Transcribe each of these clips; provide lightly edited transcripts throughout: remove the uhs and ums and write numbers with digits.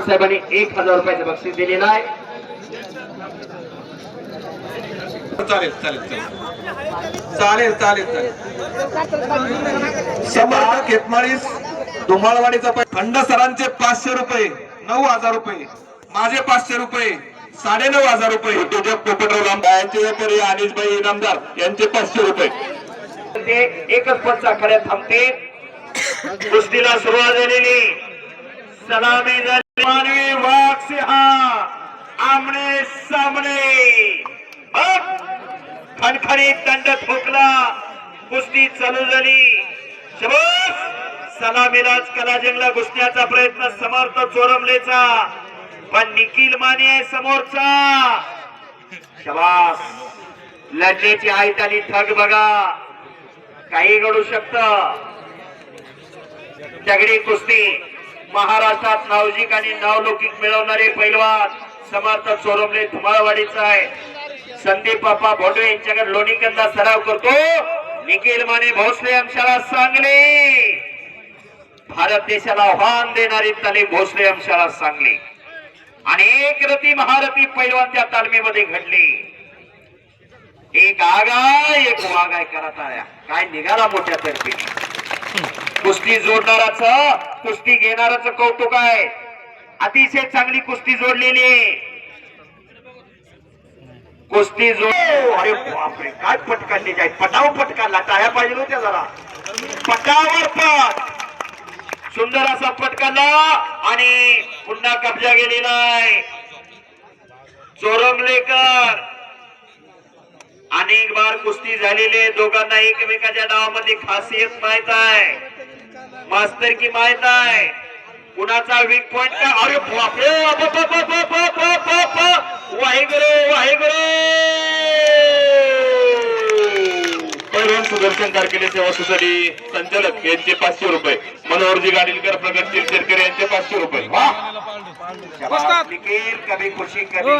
साहेबांनी 1000 रुपयाचं बक्षीस दिलेलं आहे. चालेल चालेल चालेल चालेल चालेल समर्थ खेतमाळीस धुमाळवाडीचा खंड सरांचे 500 रुपये, 9000 रुपये, माझे 500 रुपये, 9500 रुपये, उद्योजक पोपटराव यांचे व्यापारी अनिशभाई इनामदार यांचे 500 रुपये. ते एकच पंच आखाड्यात थांबते. कुस्तीला सुरुवात झालेली. सलामी झाली. मानवी वाघ सिंह आमने सामने. खणखणीत दंड ठोकला. कुस्ती चालू झाली. शबास. सलामीलाच कलाजंगला घुसण्याचा प्रयत्न समर्थ चोरमलेचा, पण निखिल माने आहे समोरचा. शबास. लढण्याची आयत आणि ठग बघा, काही घडू शकत. दगडी कुस्ती महाराष्ट्रात नावजिक आणि नावलौकिक मिळवणारे पैलवान समर्थ चोरमले धुमाळवाडीचा आहे. संदीप बाप्पा भोंडवे यांच्याकडे लोणीकंदा सराव करतो. निखिल माने भोसले अंशाला सांगली. भारत देशाला आव्हान देणारी तालीम भोसले अंशाला सांगली. अनेक रती महारथी पैलवान त्या तालमीमध्ये घडली. एक आगाय एक वागाय करत आल्या. काय निघाला मोठ्या तर्फीने. कुस्ती जोडणाराच कुस्ती घेणाराच कौतुक आहे. अतिशय चांगली कुस्ती जोडलेली. कुस्ती अरे बापरे, काय पटकांनी जाय. पटाव पटकाला टाळ्या पाहिजे होत्या जरा. पटावर पट सुंदर असा पटकाला आणि पुन्हा कब्जा गेलेला आहे. चोरमलेकर अनेक बार कुस्ती झालेली. दोघांना एकमेकाच्या नावामध्ये खासियत माहित आहे, मास्तर की माहित आहे. कुणाचा वीक पॉइंट का. अरे बापरे, वाहेगुरु वाहेगुरु. पैलवान सुदर्शन कारकिले सेवा सोसायटी संचालक यांचे 500 रुपये, मनोहरजी गाडीलकर प्रगतशील शेरकर यांचे 500 रुपये. कभी खुशी कभी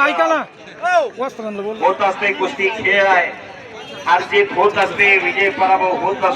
होत असते. कुस्ती खेळ आहे. हार जीत होत असते, विजय पराभव होत असतो.